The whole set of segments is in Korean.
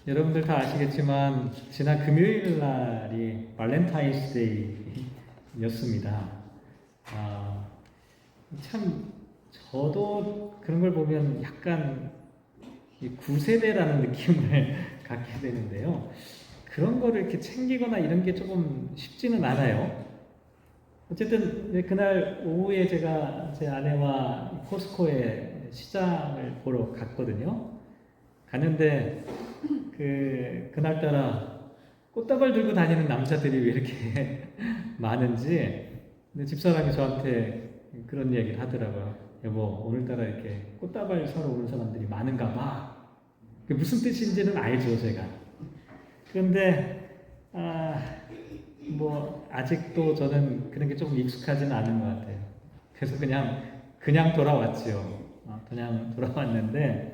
여러분들 다 아시겠지만 지난 금요일 날이 발렌타인스데이였습니다. 아, 참 저도 그런 걸 보면 약간 이 구세대라는 느낌을 갖게 되는데요. 그런 거를 이렇게 챙기거나 이런 게 조금 쉽지는 않아요. 어쨌든 그날 오후에 제가 제 아내와 코스코에 시장을 보러 갔거든요. 갔는데 그날따라 꽃다발 들고 다니는 남자들이 왜 이렇게 많은지, 근데 집사람이 저한테 그런 얘기를 하더라고요. 여보, 오늘따라 이렇게 꽃다발 사러 오는 사람들이 많은가 봐. 그게 무슨 뜻인지는 알죠, 제가. 그런데 뭐 아직도 저는 그런 게 조금 익숙하지는 않은 것 같아요. 그래서 그냥 돌아왔죠. 그냥 돌아왔는데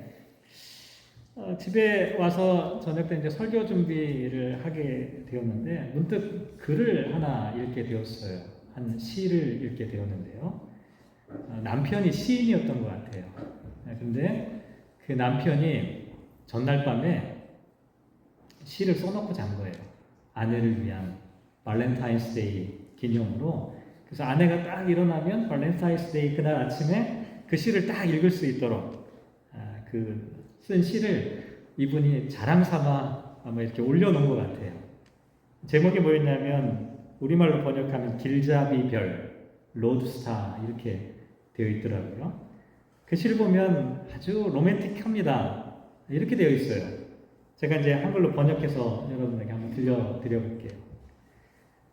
집에 와서 저녁 때 이제 설교 준비를 하게 되었는데 문득 글을 하나 읽게 되었어요. 한 시를 읽게 되었는데요. 남편이 시인이었던 것 같아요. 근데 그 남편이 전날 밤에 시를 써놓고 잔 거예요. 아내를 위한 발렌타인스데이 기념으로. 그래서 아내가 딱 일어나면 발렌타인스데이 그날 아침에 그 시를 딱 읽을 수 있도록 그 쓴 시를 이분이 자랑 삼아 아마 이렇게 올려놓은 것 같아요. 제목이 뭐였냐면 우리말로 번역하면 길잡이 별, 로드스타 이렇게 되어 있더라고요. 그 시를 보면 아주 로맨틱합니다. 이렇게 되어 있어요. 제가 이제 한글로 번역해서 여러분에게 한번 들려드려볼게요.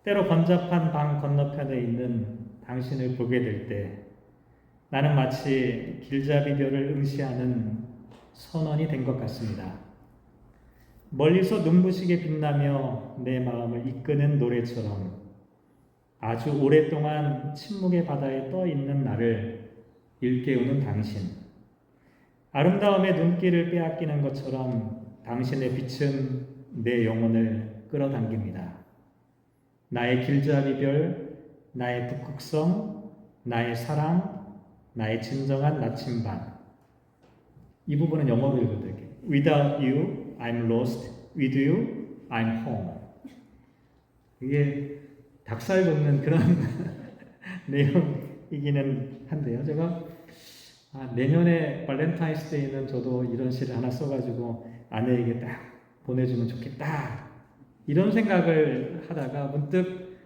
때로 번잡한 방 건너편에 있는 당신을 보게 될 때 나는 마치 길잡이별을 응시하는 선원이 된 것 같습니다. 멀리서 눈부시게 빛나며 내 마음을 이끄는 노래처럼 아주 오랫동안 침묵의 바다에 떠 있는 나를 일깨우는 당신. 아름다움의 눈길을 빼앗기는 것처럼 당신의 빛은 내 영혼을 끌어당깁니다. 나의 길잡이별, 나의 북극성, 나의 사랑, 나의 진정한 나침반. 이 부분은 영어로 읽어드릴게요. Without you, I'm lost. With you, I'm home. 이게 닭살 돋는 그런 내용이기는 한데요. 제가 내년에 발렌타인스데이는 저도 이런 시를 하나 써가지고 아내에게 딱 보내주면 좋겠다. 이런 생각을 하다가 문득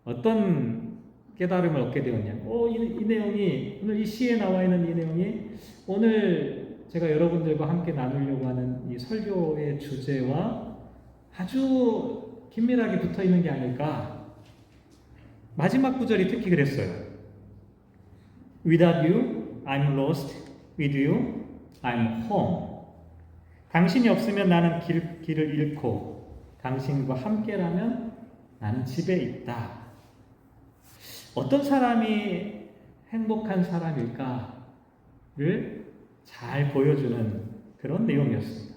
어떤 깨달음을 얻게 되었냐. 이 내용이, 오늘 이 시에 나와 있는 이 내용이 오늘 제가 여러분들과 함께 나누려고 하는 이 설교의 주제와 아주 긴밀하게 붙어 있는 게 아닐까. 마지막 구절이 특히 그랬어요. Without you, I'm lost. With you, I'm home. 당신이 없으면 나는 길을 잃고 당신과 함께라면 나는 집에 있다. 어떤 사람이 행복한 사람일까를 잘 보여주는 그런 내용이었습니다.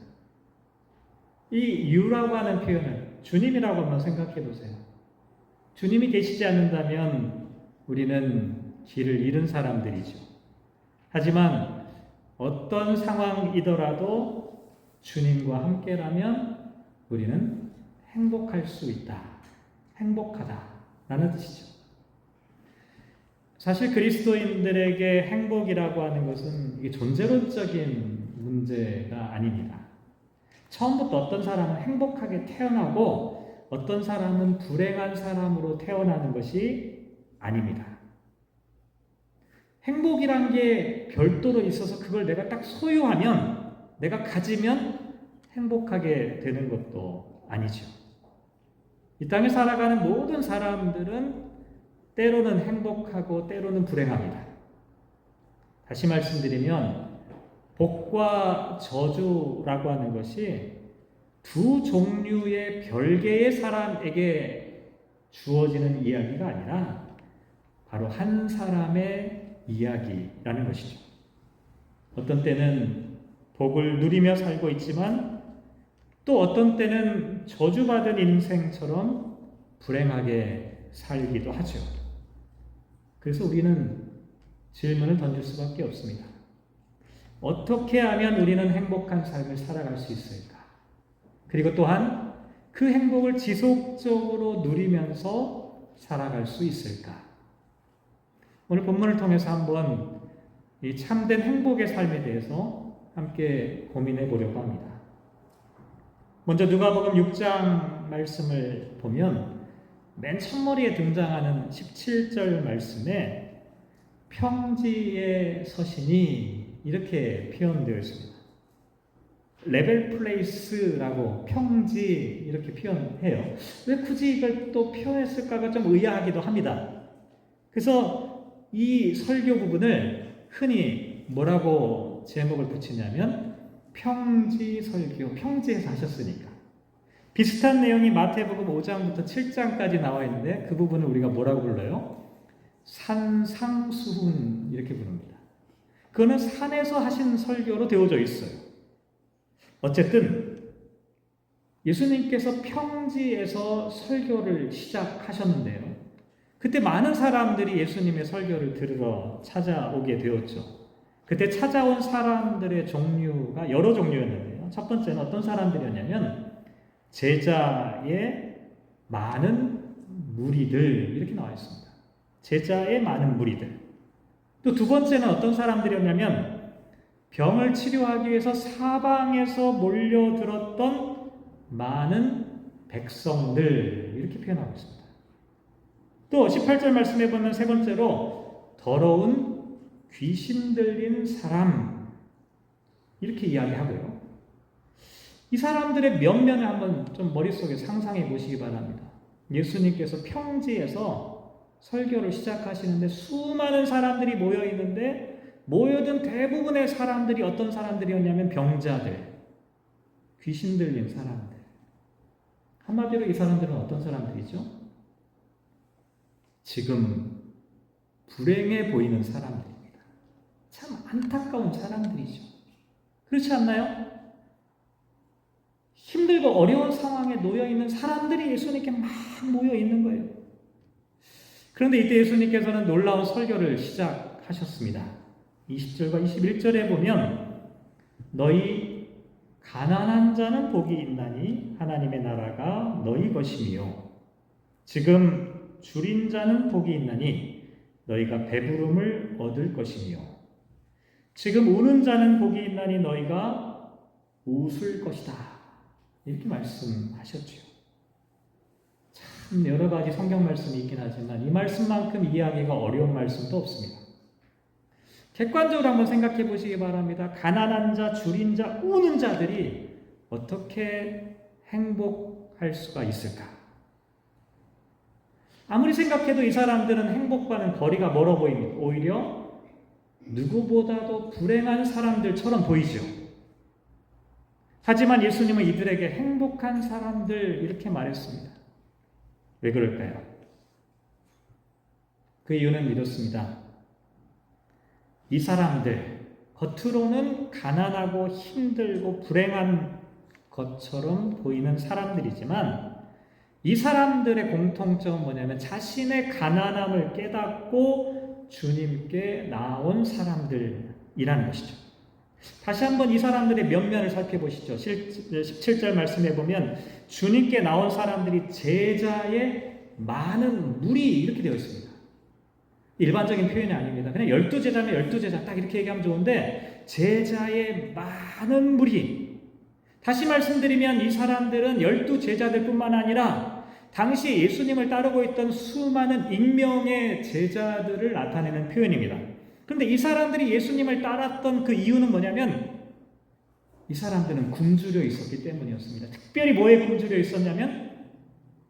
이 you라고 하는 표현을 주님이라고 한번 생각해 보세요. 주님이 계시지 않는다면 우리는 길을 잃은 사람들이죠. 하지만 어떤 상황이더라도 주님과 함께라면 우리는 행복할 수 있다. 행복하다라는 뜻이죠. 사실 그리스도인들에게 행복이라고 하는 것은 이게 존재론적인 문제가 아닙니다. 처음부터 어떤 사람은 행복하게 태어나고 어떤 사람은 불행한 사람으로 태어나는 것이 아닙니다. 행복이란 게 별도로 있어서 그걸 내가 딱 소유하면, 내가 가지면 행복하게 되는 것도 아니죠. 이 땅에 살아가는 모든 사람들은 때로는 행복하고 때로는 불행합니다. 다시 말씀드리면 복과 저주라고 하는 것이 두 종류의 별개의 사람에게 주어지는 이야기가 아니라 바로 한 사람의 이야기라는 것이죠. 어떤 때는 복을 누리며 살고 있지만 또 어떤 때는 저주받은 인생처럼 불행하게 살기도 하죠. 그래서 우리는 질문을 던질 수밖에 없습니다. 어떻게 하면 우리는 행복한 삶을 살아갈 수 있을까? 그리고 또한 그 행복을 지속적으로 누리면서 살아갈 수 있을까? 오늘 본문을 통해서 한번 이 참된 행복의 삶에 대해서 함께 고민해 보려고 합니다. 먼저 누가복음 6장 말씀을 보면 맨 첫머리에 등장하는 17절 말씀에 평지에 서시니 이렇게 표현되어 있습니다. 레벨 플레이스라고 평지 이렇게 표현해요. 왜 굳이 이걸 또 표현했을까가 좀 의아하기도 합니다. 그래서 이 설교 부분을 흔히 뭐라고 제목을 붙이냐면 평지 설교, 평지에서 하셨으니까. 비슷한 내용이 마태복음 5장부터 7장까지 나와 있는데 그 부분을 우리가 뭐라고 불러요? 산상수훈 이렇게 부릅니다. 그거는 산에서 하신 설교로 되어져 있어요. 어쨌든 예수님께서 평지에서 설교를 시작하셨는데요. 그때 많은 사람들이 예수님의 설교를 들으러 찾아오게 되었죠. 그때 찾아온 사람들의 종류가 여러 종류였는데요. 첫 번째는 어떤 사람들이었냐면 제자의 많은 무리들 이렇게 나와 있습니다. 제자의 많은 무리들. 또 두 번째는 어떤 사람들이었냐면 병을 치료하기 위해서 사방에서 몰려들었던 많은 백성들 이렇게 표현하고 있습니다. 또 18절 말씀해 보면 세 번째로 더러운 귀신 들린 사람 이렇게 이야기하고요. 이 사람들의 면면을 한번 좀 머릿속에 상상해 보시기 바랍니다. 예수님께서 평지에서 설교를 시작하시는데 수많은 사람들이 모여 있는데 모여든 대부분의 사람들이 어떤 사람들이었냐면 병자들, 귀신 들린 사람들. 한마디로 이 사람들은 어떤 사람들이죠? 지금 불행해 보이는 사람들입니다. 참 안타까운 사람들이죠. 그렇지 않나요? 힘들고 어려운 상황에 놓여 있는 사람들이 예수님께 막 모여 있는 거예요. 그런데 이때 예수님께서는 놀라운 설교를 시작하셨습니다. 20절과 21절에 보면 너희 가난한 자는 복이 있나니 하나님의 나라가 너희 것이며 지금 줄인 자는 복이 있나니 너희가 배부름을 얻을 것이며 지금 우는 자는 복이 있나니 너희가 웃을 것이다. 이렇게 말씀하셨죠. 참 여러 가지 성경 말씀이 있긴 하지만 이 말씀만큼 이해하기가 어려운 말씀도 없습니다. 객관적으로 한번 생각해 보시기 바랍니다. 가난한 자, 줄인 자, 우는 자들이 어떻게 행복할 수가 있을까? 아무리 생각해도 이 사람들은 행복과는 거리가 멀어 보입니다. 오히려 누구보다도 불행한 사람들처럼 보이죠. 하지만 예수님은 이들에게 행복한 사람들 이렇게 말했습니다. 왜 그럴까요? 그 이유는 이렇습니다. 이 사람들, 겉으로는 가난하고 힘들고 불행한 것처럼 보이는 사람들이지만 이 사람들의 공통점은 뭐냐면 자신의 가난함을 깨닫고 주님께 나온 사람들이라는 것이죠. 다시 한번 이 사람들의 면면을 살펴보시죠. 17절 말씀해 보면 주님께 나온 사람들이 제자의 많은 무리 이렇게 되어 있습니다. 일반적인 표현이 아닙니다. 그냥 12제자면 12제자 딱 이렇게 얘기하면 좋은데 제자의 많은 무리. 다시 말씀드리면 이 사람들은 12제자들 뿐만 아니라 당시 예수님을 따르고 있던 수많은 익명의 제자들을 나타내는 표현입니다. 그런데 이 사람들이 예수님을 따랐던 그 이유는 뭐냐면 이 사람들은 굶주려 있었기 때문이었습니다. 특별히 뭐에 굶주려 있었냐면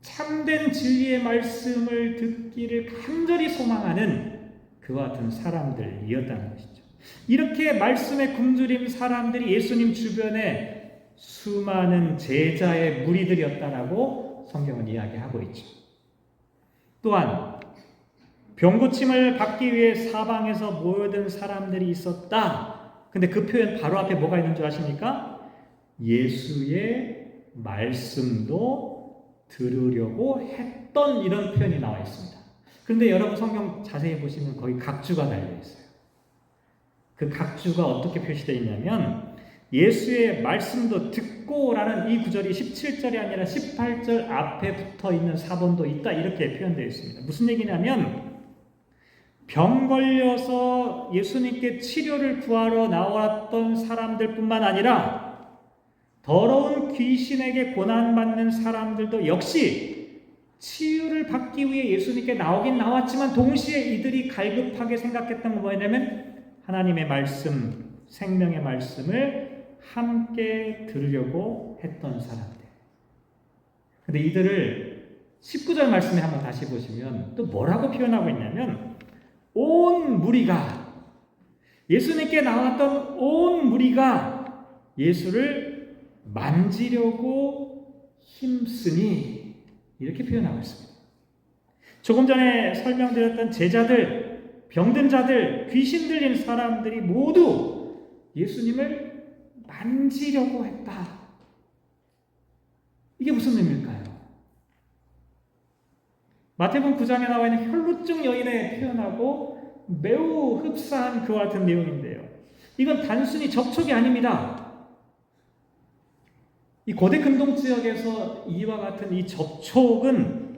참된 진리의 말씀을 듣기를 간절히 소망하는 그와 같은 사람들이었다는 것이죠. 이렇게 말씀에 굶주린 사람들이 예수님 주변에 수많은 제자의 무리들이었다라고 성경은 이야기하고 있죠. 또한 병고침을 받기 위해 사방에서 모여든 사람들이 있었다. 근데 그 표현 바로 앞에 뭐가 있는 줄 아십니까? 예수의 말씀도 들으려고 했던 이런 표현이 나와 있습니다. 그런데 여러분 성경 자세히 보시면 거의 각주가 달려 있어요. 그 각주가 어떻게 표시되어 있냐면 예수의 말씀도 듣고라는 이 구절이 17절이 아니라 18절 앞에 붙어 있는 사본도 있다 이렇게 표현되어 있습니다. 무슨 얘기냐면 병 걸려서 예수님께 치료를 구하러 나왔던 사람들뿐만 아니라 더러운 귀신에게 고난받는 사람들도 역시 치유를 받기 위해 예수님께 나오긴 나왔지만 동시에 이들이 갈급하게 생각했던 건 뭐냐면 하나님의 말씀, 생명의 말씀을 함께 들으려고 했던 사람들. 근데 이들을 19절 말씀에 한번 다시 보시면 또 뭐라고 표현하고 있냐면 온 무리가, 예수님께 나왔던 온 무리가 예수를 만지려고 힘쓰니 이렇게 표현하고 있습니다. 조금 전에 설명드렸던 제자들, 병든 자들, 귀신 들린 사람들이 모두 예수님을 만지려고 했다. 이게 무슨 의미일까요? 마태복음 9장에 나와 있는 혈루증 여인의 표현하고 매우 흡사한 그와 같은 내용인데요. 이건 단순히 접촉이 아닙니다. 이 고대 근동 지역에서 이와 같은 이 접촉은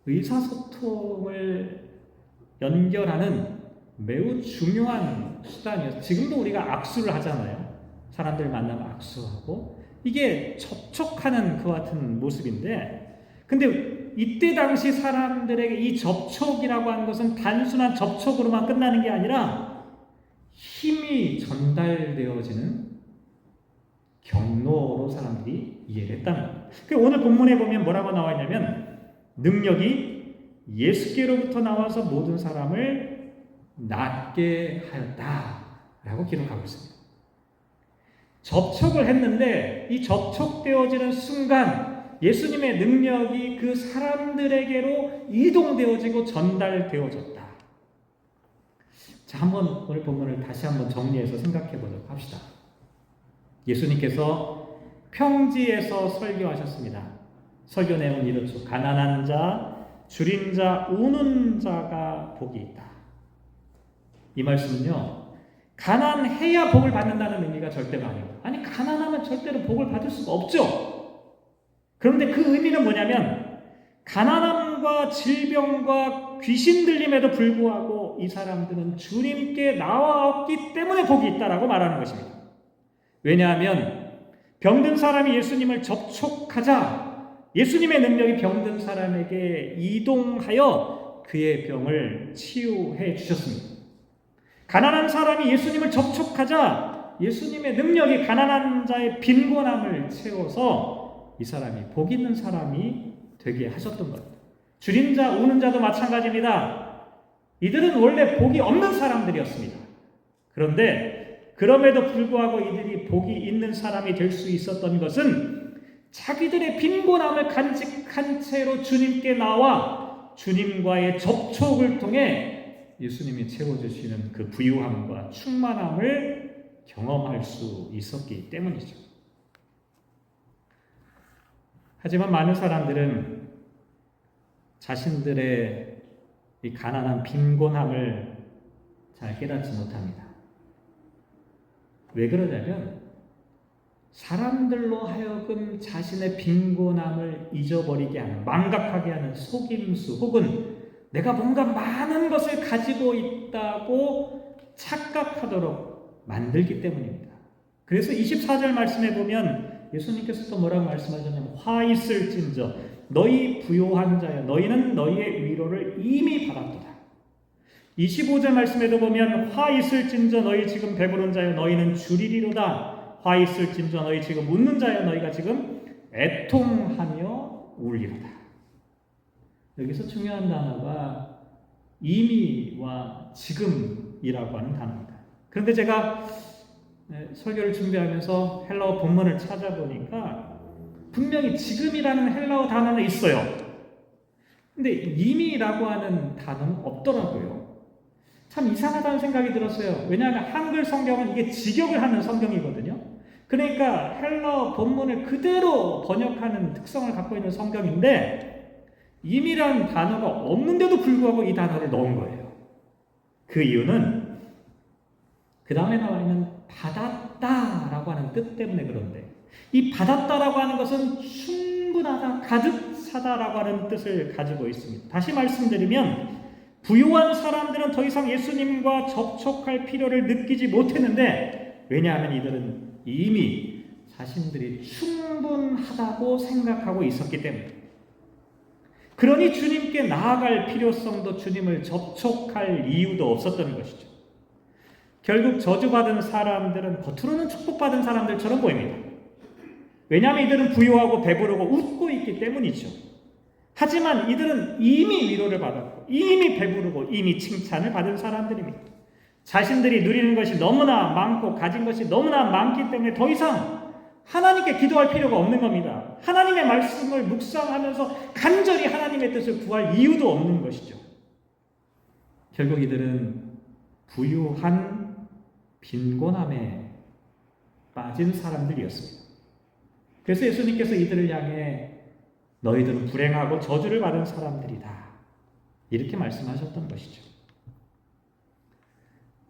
의사소통을 연결하는 매우 중요한 수단이었어요. 지금도 우리가 악수를 하잖아요. 사람들 만나면 악수하고 이게 접촉하는 그와 같은 모습인데 근데 이때 당시 사람들에게 이 접촉이라고 하는 것은 단순한 접촉으로만 끝나는 게 아니라 힘이 전달되어지는 경로로 사람들이 이해를 했다는 겁니다. 오늘 본문에 보면 뭐라고 나와 있냐면 능력이 예수께로부터 나와서 모든 사람을 낫게 하였다라고 기록하고 있습니다. 접촉을 했는데 이 접촉되어지는 순간 예수님의 능력이 그 사람들에게로 이동되어지고 전달되어졌다. 자, 한번 오늘 본문을 다시 한번 정리해서 생각해 보도록 합시다. 예수님께서 평지에서 설교하셨습니다. 설교 내용은 이렇죠. 가난한 자, 줄인 자, 우는 자가 복이 있다. 이 말씀은요, 가난해야 복을 받는다는 의미가 절대가 아니에요. 아니, 가난하면 절대로 복을 받을 수가 없죠. 그런데 그 의미는 뭐냐면 가난함과 질병과 귀신 들림에도 불구하고 이 사람들은 주님께 나왔기 때문에 복이 있다라고 말하는 것입니다. 왜냐하면 병든 사람이 예수님을 접촉하자 예수님의 능력이 병든 사람에게 이동하여 그의 병을 치유해 주셨습니다. 가난한 사람이 예수님을 접촉하자 예수님의 능력이 가난한 자의 빈곤함을 채워서 이 사람이 복 있는 사람이 되게 하셨던 겁니다. 줄인 자, 우는 자도 마찬가지입니다. 이들은 원래 복이 없는 사람들이었습니다. 그런데 그럼에도 불구하고 이들이 복이 있는 사람이 될 수 있었던 것은 자기들의 빈곤함을 간직한 채로 주님께 나와 주님과의 접촉을 통해 예수님이 채워주시는 그 부유함과 충만함을 경험할 수 있었기 때문이죠. 하지만 많은 사람들은 자신들의 이 가난한 빈곤함을 잘 깨닫지 못합니다. 왜 그러냐면 사람들로 하여금 자신의 빈곤함을 잊어버리게 하는, 망각하게 하는 속임수 혹은 내가 뭔가 많은 것을 가지고 있다고 착각하도록 만들기 때문입니다. 그래서 24절 말씀에 보면 예수님께서 또 뭐라고 말씀하셨냐면 화 있을진저 너희 부요한 자여 너희는 너희의 위로를 이미 받았도다. 25절 말씀에도 보면 화 있을진저 너희 지금 배부른 자여 너희는 주리리로다. 화 있을진저 너희 지금 웃는 자여 너희가 지금 애통하며 울리로다. 여기서 중요한 단어가 이미와 지금이라고 하는 단어입니다. 그런데 제가 설교를 준비하면서 헬라어 본문을 찾아보니까 분명히 지금이라는 헬라어 단어는 있어요. 근데 이미라고 하는 단어는 없더라고요. 참 이상하다는 생각이 들었어요. 왜냐하면 한글 성경은 이게 직역을 하는 성경이거든요. 그러니까 헬라어 본문을 그대로 번역하는 특성을 갖고 있는 성경인데 임이라는 단어가 없는데도 불구하고 이 단어를 넣은 거예요. 그 이유는 그 다음에 나와 있는 받았다라고 하는 뜻 때문에 그런데, 이 받았다라고 하는 것은 충분하다, 가득 차다라고 하는 뜻을 가지고 있습니다. 다시 말씀드리면 부유한 사람들은 더 이상 예수님과 접촉할 필요를 느끼지 못했는데, 왜냐하면 이들은 이미 자신들이 충분하다고 생각하고 있었기 때문에, 그러니 주님께 나아갈 필요성도, 주님을 접촉할 이유도 없었던 것이죠. 결국 저주받은 사람들은 겉으로는 축복받은 사람들처럼 보입니다. 왜냐하면 이들은 부유하고 배부르고 웃고 있기 때문이죠. 하지만 이들은 이미 위로를 받았고 이미 배부르고 이미 칭찬을 받은 사람들입니다. 자신들이 누리는 것이 너무나 많고 가진 것이 너무나 많기 때문에 더 이상 하나님께 기도할 필요가 없는 겁니다. 하나님의 말씀을 묵상하면서 간절히 하나님의 뜻을 구할 이유도 없는 것이죠. 결국 이들은 부유한 빈곤함에 빠진 사람들이었습니다. 그래서 예수님께서 이들을 향해 너희들은 불행하고 저주를 받은 사람들이다, 이렇게 말씀하셨던 것이죠.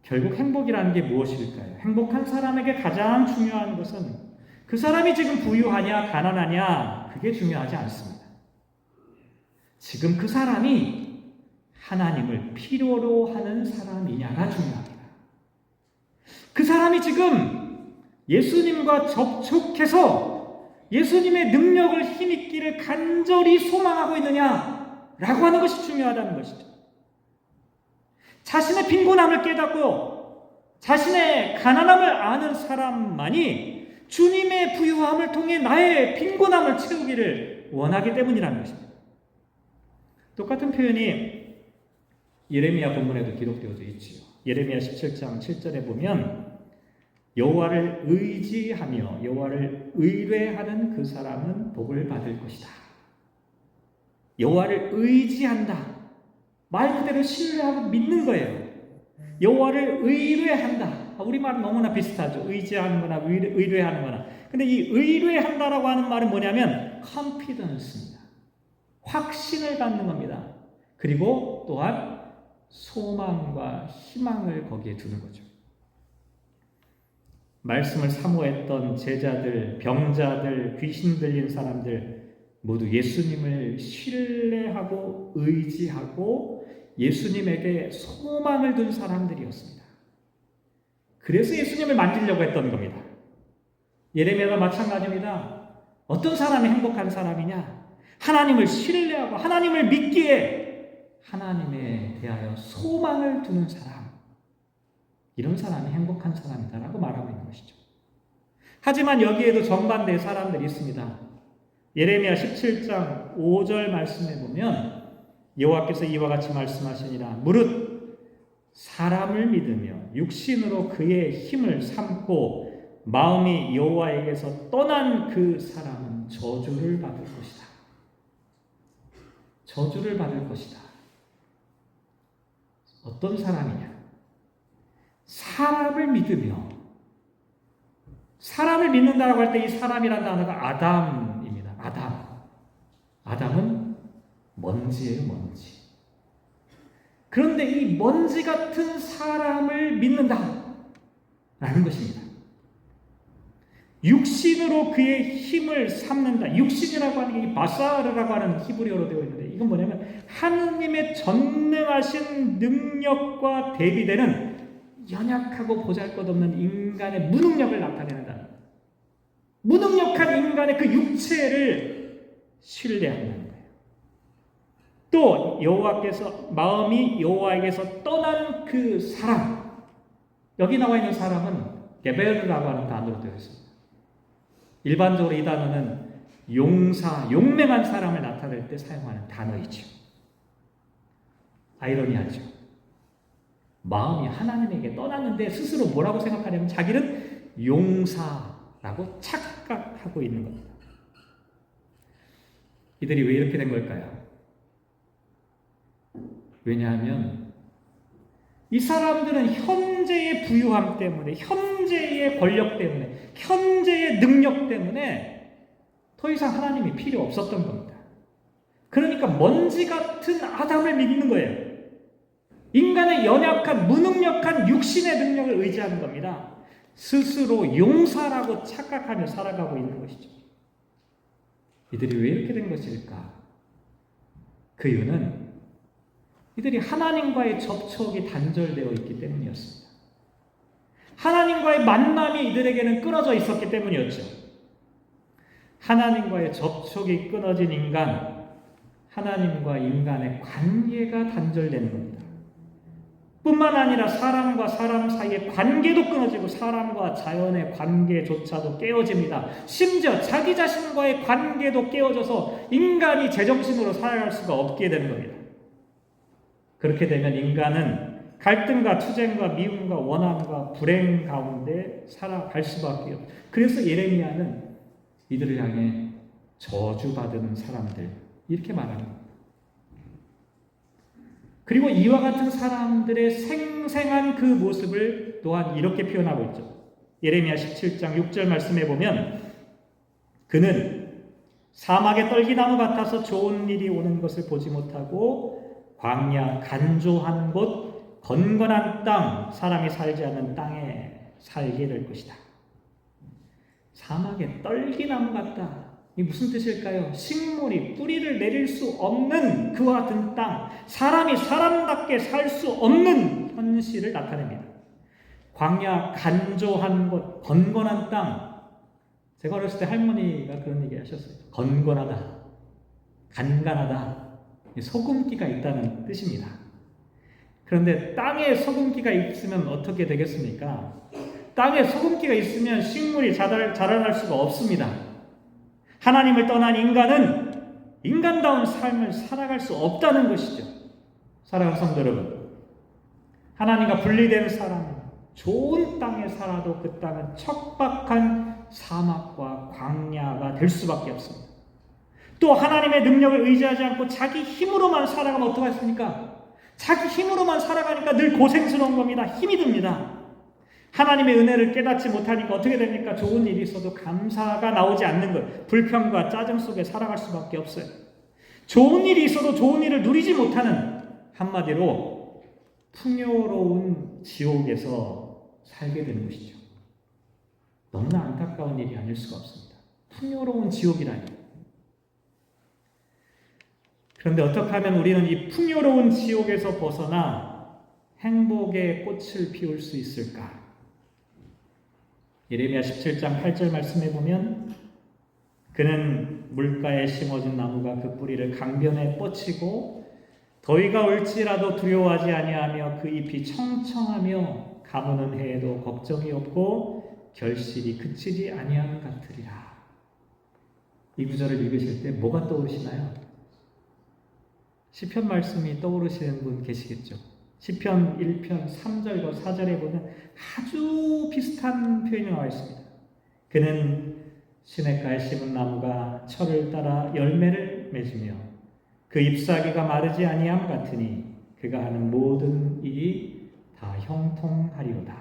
결국 행복이라는 게 무엇일까요? 행복한 사람에게 가장 중요한 것은 그 사람이 지금 부유하냐 가난하냐, 그게 중요하지 않습니다. 지금 그 사람이 하나님을 필요로 하는 사람이냐가 중요합니다. 그 사람이 지금 예수님과 접촉해서 예수님의 능력을 힘입기를 간절히 소망하고 있느냐라고 하는 것이 중요하다는 것이죠. 자신의 빈곤함을 깨닫고 자신의 가난함을 아는 사람만이 주님의 부유함을 통해 나의 빈곤함을 채우기를 원하기 때문이라는 것입니다. 똑같은 표현이 예레미야 본문에도 기록되어져 있지요. 예레미야 17장 7절에 보면 여호와를 의지하며 여호와를 의뢰하는 그 사람은 복을 받을 것이다. 여호와를 의지한다, 말 그대로 신뢰하고 믿는 거예요. 여호와를 의뢰한다, 우리말은 너무나 비슷하죠. 의지하는 거나 의뢰하는 거나. 근데 이 의뢰한다라고 하는 말은 뭐냐면 confidence입니다. 확신을 갖는 겁니다. 그리고 또한 소망과 희망을 거기에 두는 거죠. 말씀을 사모했던 제자들, 병자들, 귀신 들린 사람들 모두 예수님을 신뢰하고 의지하고 예수님에게 소망을 둔 사람들이었습니다. 그래서 예수님을 만지려고 했던 겁니다. 예레미야가 마찬가지입니다. 어떤 사람이 행복한 사람이냐? 하나님을 신뢰하고 하나님을 믿기에 하나님에 대하여 소망을 두는 사람, 이런 사람이 행복한 사람이다라고 말하고 있는 것이죠. 하지만 여기에도 정반대의 사람들이 있습니다. 예레미야 17장 5절 말씀에 보면 여호와께서 이와 같이 말씀하시니라. 무릇 사람을 믿으며 육신으로 그의 힘을 삼고 마음이 여호와에게서 떠난 그 사람은 저주를 받을 것이다. 저주를 받을 것이다. 어떤 사람이냐? 사람을 믿으며, 사람을 믿는다고 할 때 이 사람이라는 단어가 아담입니다. 아담은 먼지예요, 먼지. 그런데 이 먼지 같은 사람을 믿는다라는 것입니다. 육신으로 그의 힘을 삼는다. 육신이라고 하는 게 바사르라고 하는 히브리어로 되어 있는데, 이건 뭐냐면 하느님의 전능하신 능력과 대비되는 연약하고 보잘것없는 인간의 무능력을 나타내는다. 무능력한 인간의 그 육체를 신뢰한다는 거예요. 또 여호와께서 마음이 여호와에게서 떠난 그 사람, 여기 나와 있는 사람은 게베르라고 하는 단어로 되어 있습니다. 일반적으로 이 단어는 용사, 용맹한 사람을 나타낼 때 사용하는 단어이죠. 아이러니하죠. 마음이 하나님에게 떠났는데 스스로 뭐라고 생각하냐면 자기는 용사라고 착각하고 있는 겁니다. 이들이 왜 이렇게 된 걸까요? 왜냐하면 이 사람들은 현재의 부유함 때문에, 현재의 권력 때문에, 현재의 능력 때문에 더 이상 하나님이 필요 없었던 겁니다. 그러니까 먼지 같은 아담을 믿는 거예요. 인간의 연약한 무능력한 육신의 능력을 의지하는 겁니다. 스스로 용사라고 착각하며 살아가고 있는 것이죠. 이들이 왜 이렇게 된 것일까? 그 이유는 이들이 하나님과의 접촉이 단절되어 있기 때문이었습니다. 하나님과의 만남이 이들에게는 끊어져 있었기 때문이었죠. 하나님과의 접촉이 끊어진 인간, 하나님과 인간의 관계가 단절되는 겁니다. 뿐만 아니라 사람과 사람 사이의 관계도 끊어지고 사람과 자연의 관계조차도 깨어집니다. 심지어 자기 자신과의 관계도 깨어져서 인간이 제정신으로 살아갈 수가 없게 되는 겁니다. 그렇게 되면 인간은 갈등과 투쟁과 미움과 원함과 불행 가운데 살아갈 수밖에 없어요. 그래서 예레미야는 이들을 향해 저주받은 사람들 이렇게 말합니다. 그리고 이와 같은 사람들의 생생한 그 모습을 또한 이렇게 표현하고 있죠. 예레미야 17장 6절 말씀에 보면 그는 사막의 떨기나무 같아서 좋은 일이 오는 것을 보지 못하고 광야 간조한 곳 건건한 땅 사람이 살지 않는 땅에 살게 될 것이다. 사막의 떨기나무 같다. 이 무슨 뜻일까요? 식물이 뿌리를 내릴 수 없는 그와 같은 땅, 사람이 사람답게 살 수 없는 현실을 나타냅니다. 광야 간조한 곳, 건건한 땅. 제가 어렸을 때 할머니가 그런 얘기 하셨어요. 건건하다, 간간하다, 소금기가 있다는 뜻입니다. 그런데 땅에 소금기가 있으면 어떻게 되겠습니까? 땅에 소금기가 있으면 식물이 자라날 수가 없습니다. 하나님을 떠난 인간은 인간다운 삶을 살아갈 수 없다는 것이죠. 사랑하는 성도 여러분, 하나님과 분리된 사람은 좋은 땅에 살아도 그 땅은 척박한 사막과 광야가 될 수밖에 없습니다. 또 하나님의 능력을 의지하지 않고 자기 힘으로만 살아가면 어떡하겠습니까? 자기 힘으로만 살아가니까 늘 고생스러운 겁니다. 힘이 듭니다. 하나님의 은혜를 깨닫지 못하니까 어떻게 됩니까? 좋은 일이 있어도 감사가 나오지 않는 것, 불평과 짜증 속에 살아갈 수밖에 없어요. 좋은 일이 있어도 좋은 일을 누리지 못하는, 한마디로 풍요로운 지옥에서 살게 되는 것이죠. 너무나 안타까운 일이 아닐 수가 없습니다. 풍요로운 지옥이라니. 그런데 어떻게 하면 우리는 이 풍요로운 지옥에서 벗어나 행복의 꽃을 피울 수 있을까? 예레미야 17장 8절 말씀에 보면 그는 물가에 심어진 나무가 그 뿌리를 강변에 뻗치고 더위가 올지라도 두려워하지 아니하며 그 잎이 청청하며 가무는 해에도 걱정이 없고 결실이 그치지 아니함 같으리라. 이 구절을 읽으실 때 뭐가 떠오르시나요? 시편 말씀이 떠오르시는 분 계시겠죠? 시편 1편 3절과 4절에 보면 아주 비슷한 표현이 나와 있습니다. 그는 시냇가에 심은 나무가 철을 따라 열매를 맺으며 그 잎사귀가 마르지 아니함 같으니 그가 하는 모든 일이 다 형통하리로다.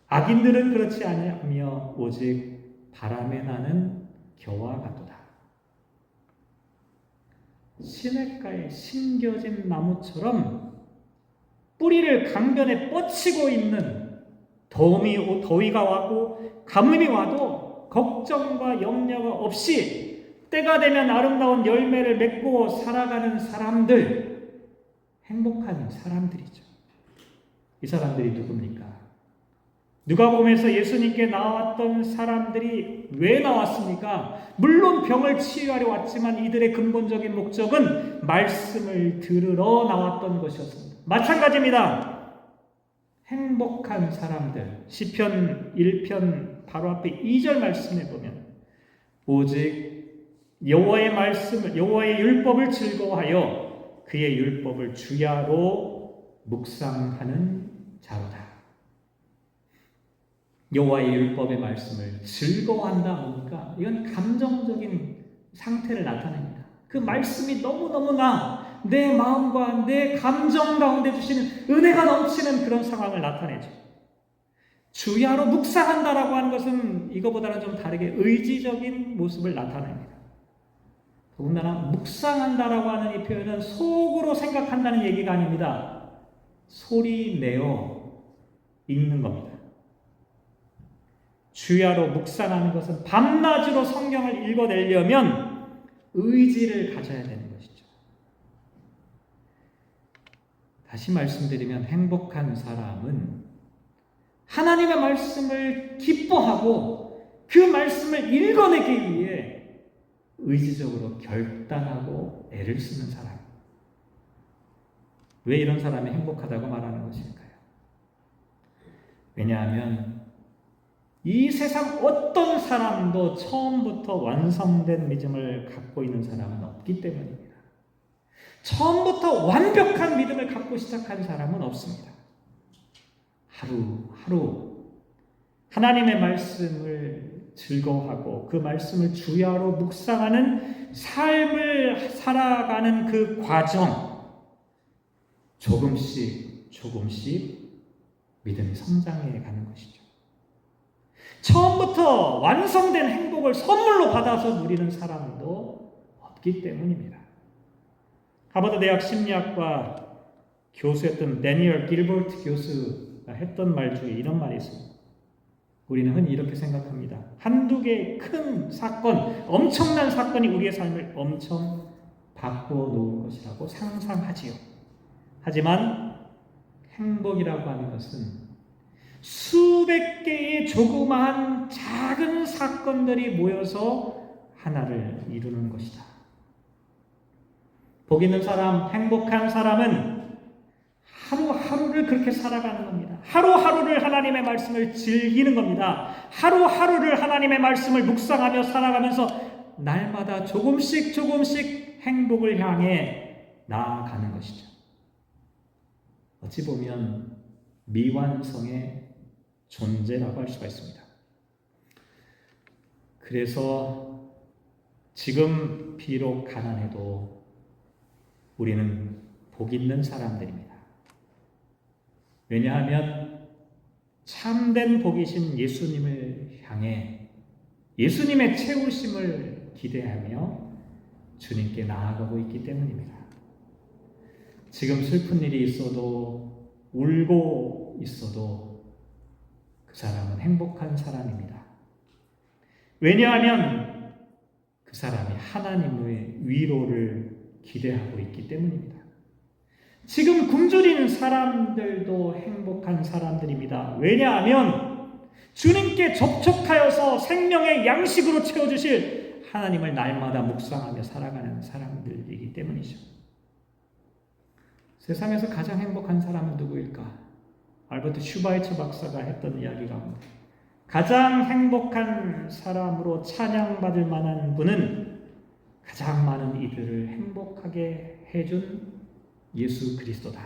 악인들은 그렇지 아니하며 오직 바람에 나는 겨와 같도다. 시냇가에 심겨진 나무처럼 뿌리를 강변에 뻗치고 있는 더위가 와고 가뭄이 와도 걱정과 염려가 없이 때가 되면 아름다운 열매를 맺고 살아가는 사람들, 행복한 사람들이죠. 이 사람들이 누굽니까? 누가복음에서 예수님께 나왔던 사람들이 왜 나왔습니까? 물론 병을 치유하려 왔지만 이들의 근본적인 목적은 말씀을 들으러 나왔던 것이었습니다. 마찬가지입니다. 행복한 사람들, 시편 1편 바로 앞에 2절 말씀에 보면 오직 여호와의 말씀을, 여호와의 율법을 즐거워하여 그의 율법을 주야로 묵상하는 자로다. 여호와의 율법의 말씀을 즐거워한다 보니까 이건 감정적인 상태를 나타냅니다. 그 말씀이 너무너무나 내 마음과 내 감정 가운데 주시는 은혜가 넘치는 그런 상황을 나타내죠. 주야로 묵상한다라고 하는 것은 이거보다는 좀 다르게 의지적인 모습을 나타냅니다. 더군다나 묵상한다라고 하는 이 표현은 속으로 생각한다는 얘기가 아닙니다. 소리 내어 읽는 겁니다. 주야로 묵상하는 것은 밤낮으로 성경을 읽어내려면 의지를 가져야 되는 것이죠. 다시 말씀드리면 행복한 사람은 하나님의 말씀을 기뻐하고 그 말씀을 읽어내기 위해 의지적으로 결단하고 애를 쓰는 사람. 왜 이런 사람이 행복하다고 말하는 것일까요? 왜냐하면 이 세상 어떤 사람도 처음부터 완성된 믿음을 갖고 있는 사람은 없기 때문입니다. 처음부터 완벽한 믿음을 갖고 시작한 사람은 없습니다. 하루하루 하나님의 말씀을 즐거워하고 그 말씀을 주야로 묵상하는 삶을 살아가는 그 과정, 조금씩 믿음이 성장해 가는 것이죠. 처음부터 완성된 행복을 선물로 받아서 누리는 사람도 없기 때문입니다. 하버드 대학 심리학과 교수였던 데니얼 길버트 교수가 했던 말 중에 이런 말이 있습니다. 우리는 흔히 이렇게 생각합니다. 한두 개의 큰 사건, 엄청난 사건이 우리의 삶을 엄청 바꾸어 놓을 것이라고 상상하지요. 하지만 행복이라고 하는 것은 수백 개의 조그마한 작은 사건들이 모여서 하나를 이루는 것이다. 복 있는 사람, 행복한 사람은 하루하루를 그렇게 살아가는 겁니다. 하루하루를 하나님의 말씀을 즐기는 겁니다. 하루하루를 하나님의 말씀을 묵상하며 살아가면서 날마다 조금씩 행복을 향해 나아가는 것이죠. 어찌 보면 미완성의 존재라고 할 수가 있습니다. 그래서 지금 비록 가난해도 우리는 복 있는 사람들입니다. 왜냐하면 참된 복이신 예수님을 향해 예수님의 채우심을 기대하며 주님께 나아가고 있기 때문입니다. 지금 슬픈 일이 있어도 울고 있어도 그 사람은 행복한 사람입니다. 왜냐하면 그 사람이 하나님의 위로를 기대하고 있기 때문입니다. 지금 굶주리는 사람들도 행복한 사람들입니다. 왜냐하면 주님께 접촉하여서 생명의 양식으로 채워주실 하나님을 날마다 묵상하며 살아가는 사람들이기 때문이죠. 세상에서 가장 행복한 사람은 누구일까? 알버트 슈바이처 박사가 했던 이야기 가운데 가장 행복한 사람으로 찬양받을 만한 분은 가장 많은 이들을 행복하게 해준 예수 그리스도다.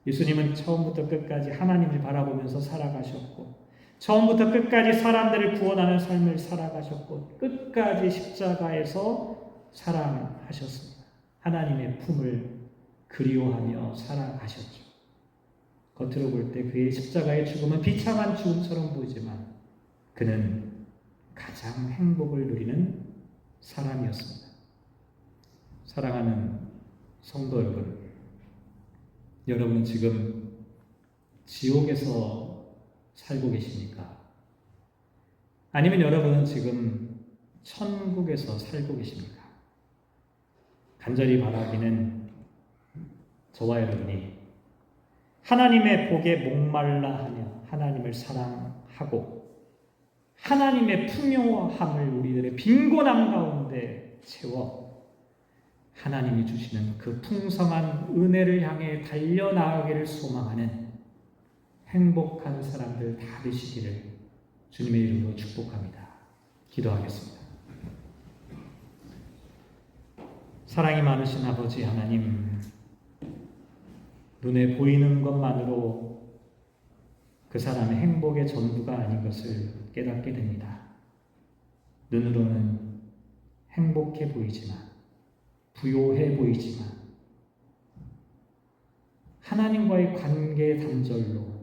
예수님은 처음부터 끝까지 하나님을 바라보면서 살아가셨고 처음부터 끝까지 사람들을 구원하는 삶을 살아가셨고 끝까지 십자가에서 사랑하셨습니다. 하나님의 품을 그리워하며 살아가셨죠. 겉으로 볼 때 그의 십자가의 죽음은 비참한 죽음처럼 보이지만 그는 가장 행복을 누리는 사람이었습니다. 사랑하는 성도 여러분, 여러분은 지금 지옥에서 살고 계십니까? 아니면 여러분은 지금 천국에서 살고 계십니까? 간절히 바라기는 저와 여러분이 하나님의 복에 목말라 하며 하나님을 사랑하고 하나님의 풍요함을 우리들의 빈곤함 가운데 채워 하나님이 주시는 그 풍성한 은혜를 향해 달려나가기를 소망하는 행복한 사람들 다 되시기를 주님의 이름으로 축복합니다. 기도하겠습니다. 사랑이 많으신 아버지 하나님, 눈에 보이는 것만으로 그 사람의 행복의 전부가 아닌 것을 깨닫게 됩니다. 눈으로는 행복해 보이지만 부요해 보이지만 하나님과의 관계 단절로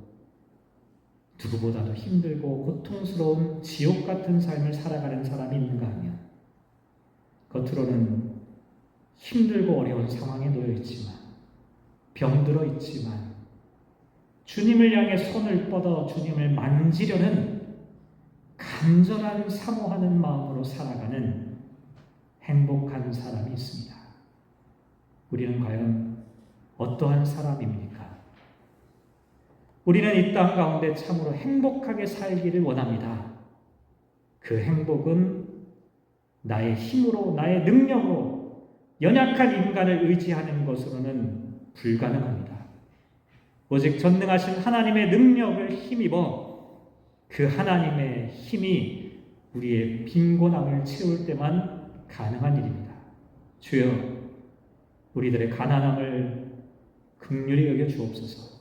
누구보다도 힘들고 고통스러운 지옥 같은 삶을 살아가는 사람이 있는가 하면 겉으로는 힘들고 어려운 상황에 놓여 있지만 병들어 있지만 주님을 향해 손을 뻗어 주님을 만지려는 간절한 사모하는 마음으로 살아가는 행복한 사람이 있습니다. 우리는 과연 어떠한 사람입니까? 우리는 이 땅 가운데 참으로 행복하게 살기를 원합니다. 그 행복은 나의 힘으로, 나의 능력으로, 연약한 인간을 의지하는 것으로는 불가능합니다. 오직 전능하신 하나님의 능력을 힘입어 그 하나님의 힘이 우리의 빈곤함을 채울 때만 가능한 일입니다. 주여, 우리들의 가난함을 긍휼히 여겨 주옵소서.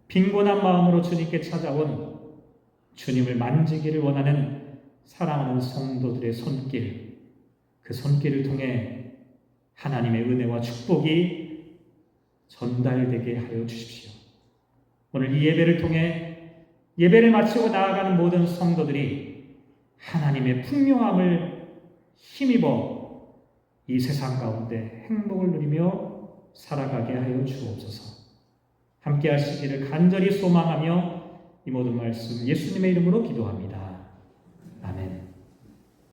빈곤한 마음으로 주님께 찾아온 주님을 만지기를 원하는 사랑하는 성도들의 손길, 그 손길을 통해 하나님의 은혜와 축복이 전달되게 하여 주십시오. 오늘 이 예배를 통해 예배를 마치고 나아가는 모든 성도들이 하나님의 풍요함을 힘입어 이 세상 가운데 행복을 누리며 살아가게 하여 주옵소서. 함께 하시기를 간절히 소망하며 이 모든 말씀 예수님의 이름으로 기도합니다. 아멘.